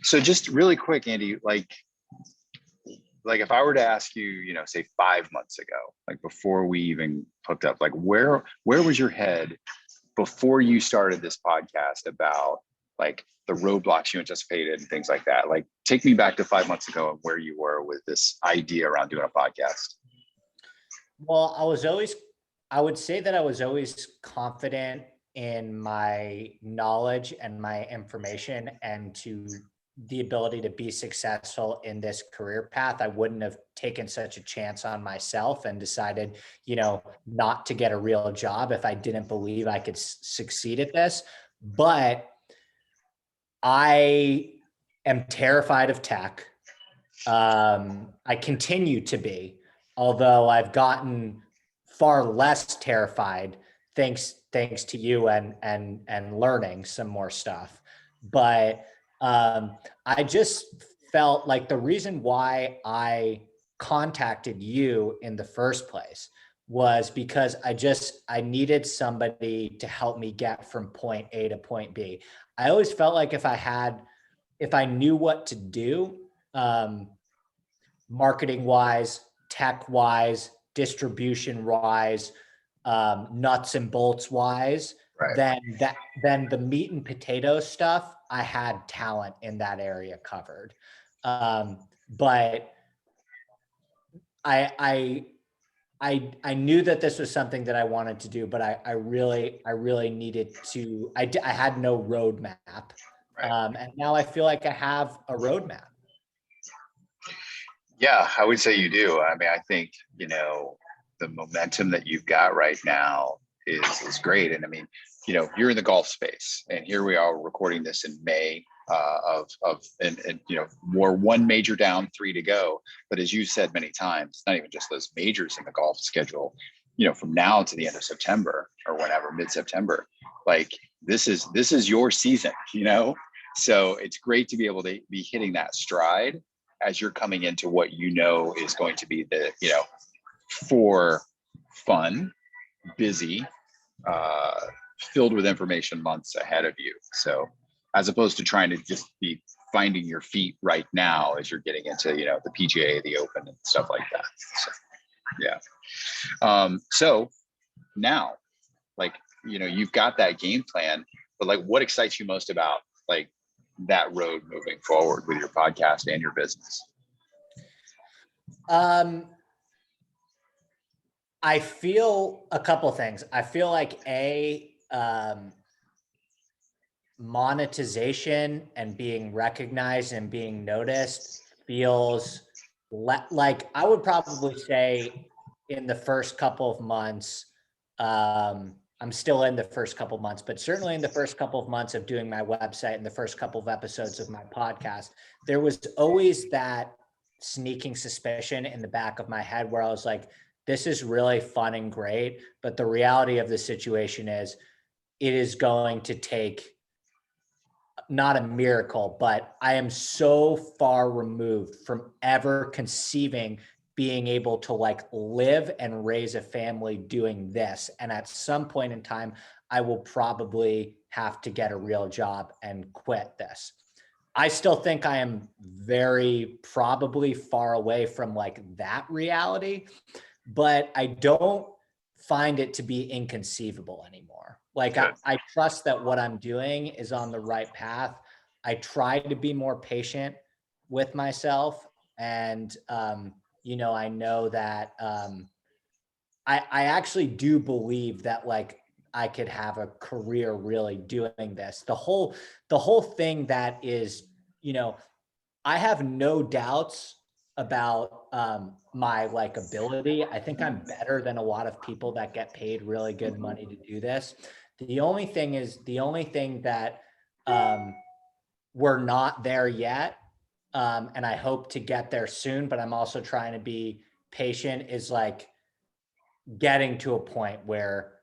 So just really quick, Andy, like if I were to ask you, say 5 months ago, like before we even hooked up, like where was your head before you started this podcast about like the roadblocks you anticipated and things like that? Like take me back to 5 months ago and where you were with this idea around doing a podcast. Well, I would say that I was always confident in my knowledge and my information and to the ability to be successful in this career path. I wouldn't have taken such a chance on myself and decided, not to get a real job if I didn't believe I could succeed at this. But I am terrified of tech. I continue to be, although I've gotten far less terrified thanks to you and learning some more stuff. But I just felt like the reason why I contacted you in the first place was because I needed somebody to help me get from point A to point B. I always felt like if I knew what to do, marketing wise, tech wise, distribution wise, nuts and bolts wise, Right. then the meat and potato stuff, I had talent in that area covered. But I knew that this was something that I wanted to do, but I really needed to. I had no roadmap, Right. and now I feel like I have a roadmap. Yeah, I would say you do. I mean, I think, the momentum that you've got right now is great. And I mean, you're in the golf space and here we are recording this in May and we're one major down, three to go. But as you said many times, it's not even just those majors in the golf schedule, from now to the end of September or whenever, mid-September, like this is your season, so it's great to be able to be hitting that stride as you're coming into what is going to be the for fun, busy, filled with information months ahead of you. So as opposed to trying to just be finding your feet right now as you're getting into the PGA, the Open, and stuff like that. So, yeah. So now, like you've got that game plan, but like what excites you most about like that road moving forward with your podcast and your business? I feel a couple things. I feel like monetization and being recognized and being noticed feels like I would probably say in the first couple of months, I'm still in the first couple of months, but certainly in the first couple of months of doing my website and the first couple of episodes of my podcast, there was always that sneaking suspicion in the back of my head where I was like, this is really fun and great, but the reality of the situation is it is going to take not a miracle, but I am so far removed from ever conceiving being able to like live and raise a family doing this. And at some point in time, I will probably have to get a real job and quit this. I still think I am very probably far away from like that reality, but I don't find it to be inconceivable anymore. Like I trust that what I'm doing is on the right path. I try to be more patient with myself. And, I know that I actually do believe that like I could have a career really doing this. The whole thing that is, I have no doubts about my like ability. I think I'm better than a lot of people that get paid really good money to do this. The only thing that we're not there yet, and I hope to get there soon, but I'm also trying to be patient, is like getting to a point where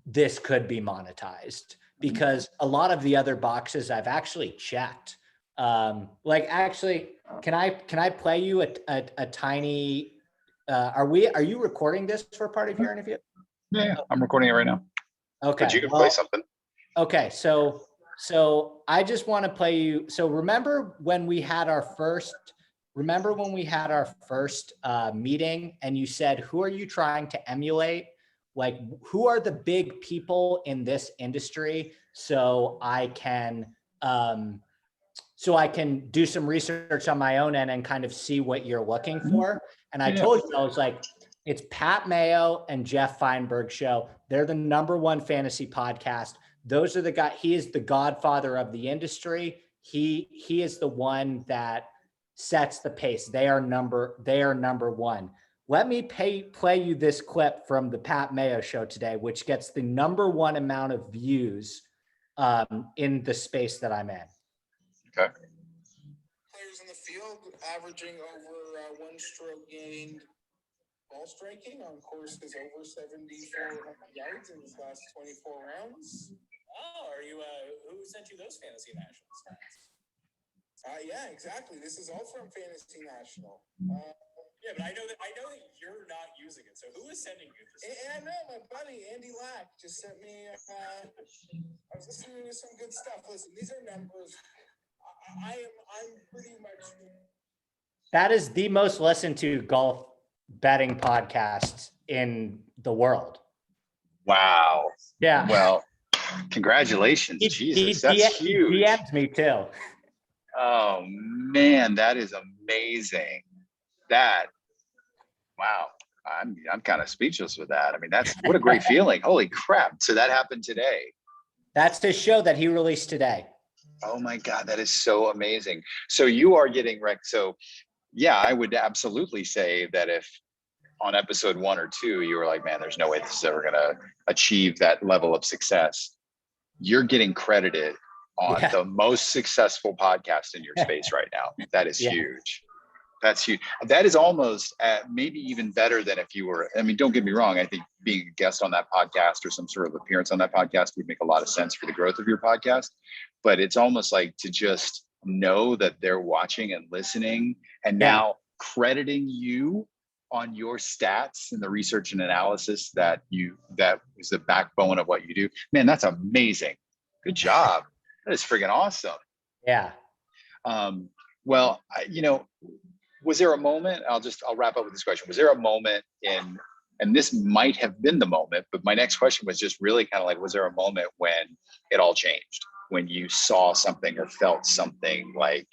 this could be monetized, because a lot of the other boxes I've actually checked. Like actually, can I play you a tiny, are you recording this for part of your interview? Yeah, I'm recording it right now. Okay. But you can play something. Okay. So So I just want to play you. So remember when we had our first meeting and you said, who are you trying to emulate? Like, who are the big people in this industry? So I can do some research on my own end and kind of see what you're looking for. And I told you, I was like, it's Pat Mayo and Jeff Feinberg show. They're the #1 fantasy podcast. Those are the guy. He is the godfather of the industry. He is the one that sets the pace. They are number one. Let me play you this clip from the Pat Mayo show today, which gets the #1 amount of views in the space that I'm in. Okay. Players in the field averaging over 1 stroke gained. Ball striking on course is over 7,400 yards in his last 24 rounds. Oh, are you? Who sent you those fantasy national stats? Yeah, exactly. This is all from Fantasy National. Yeah, but I know that you're not using it. So who is sending you this? And I know my buddy Andy Lack just sent me. I was listening to some good stuff. Listen, these are numbers. I'm pretty much. That is the most listened to golf betting podcast in the world. Wow. Yeah. Well, congratulations. Jesus, that's huge. He DM'd me too. Oh man, that is amazing. Wow. I'm kind of speechless with that. I mean, what a great feeling. Holy crap. So that happened today. That's the show that he released today. Oh my God, that is so amazing. So you are getting wrecked. So yeah, I would absolutely say that if on episode 1 or 2, you were like, man, there's no way this is ever going to achieve that level of success. You're getting credited on the most successful podcast in your space right now. That is huge. That's huge. That is almost maybe even better than if you were, I mean, don't get me wrong. I think being a guest on that podcast or some sort of appearance on that podcast would make a lot of sense for the growth of your podcast. But it's almost like to just know that they're watching and listening and now crediting you on your stats and the research and analysis that is the backbone of what you do. Man, that's amazing. Good job. That is friggin' awesome. Yeah. Well, was there a moment, I'll wrap up with this question. Was there a moment and this might have been the moment, but my next question was just really kind of like, was there a moment when it all changed? When you saw something or felt something like,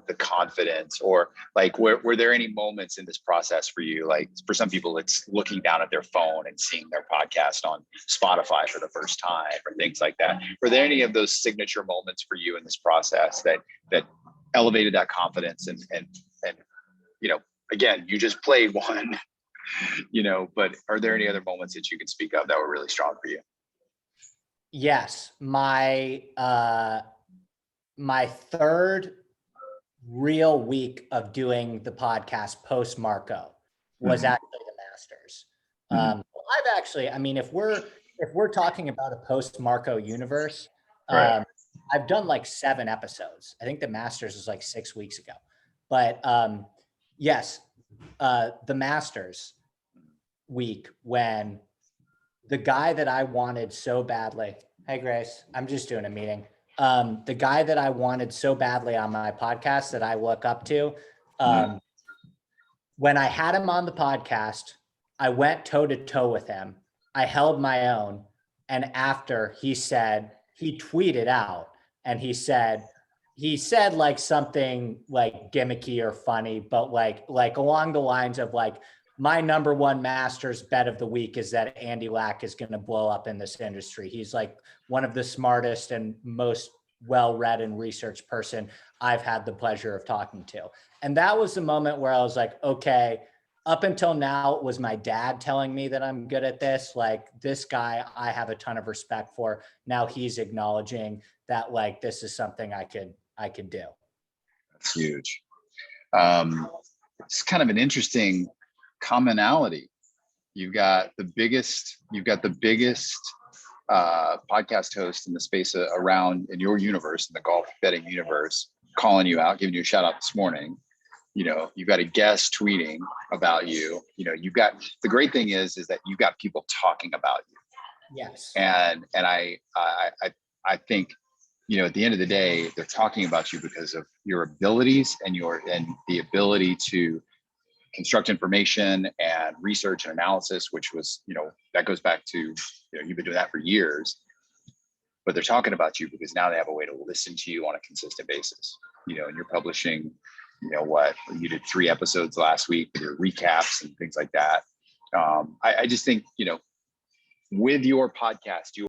the confidence, or like, were there any moments in this process for you? Like for some people, it's looking down at their phone and seeing their podcast on Spotify for the first time or things like that. Were there any of those signature moments for you in this process that elevated that confidence and again, you just played one, but are there any other moments that you can speak of that were really strong for you? Yes. My third real week of doing the podcast post Marco was actually the Masters. I've actually, I mean, if we're talking about a post Marco universe, I've done like 7 episodes. I think the Masters was like 6 weeks ago, but yes, the Masters week when the guy that I wanted so badly, hey Grace, I'm just doing a meeting. The guy that I wanted so badly on my podcast that I look up to, when I had him on the podcast, I went toe to toe with him. I held my own. And after he tweeted out and he said like something like gimmicky or funny, but like along the lines of like, my #1 Masters bet of the week is that Andy Lack is going to blow up in this industry. He's like one of the smartest and most well-read and researched person I've had the pleasure of talking to. And that was the moment where I was like, okay, up until now, it was my dad telling me that I'm good at this. Like this guy, I have a ton of respect for. Now he's acknowledging that like, this is something I could do. That's huge. It's kind of an interesting commonality. You've got the biggest podcast host in the space around in your universe, in the golf betting universe, calling you out, giving you a shout out this morning. You've got a guest tweeting about you. You've got, the great thing is that you've got people talking about you. Yes. And I think you know, at the end of the day, they're talking about you because of your abilities and the ability to construct information and research and analysis, which was, you know, that goes back to, you know, you've been doing that for years, but they're talking about you because now they have a way to listen to you on a consistent basis, you know, and you're publishing, you know, what you did 3 episodes last week with your recaps and things like that. I just think, you know, with your podcast, you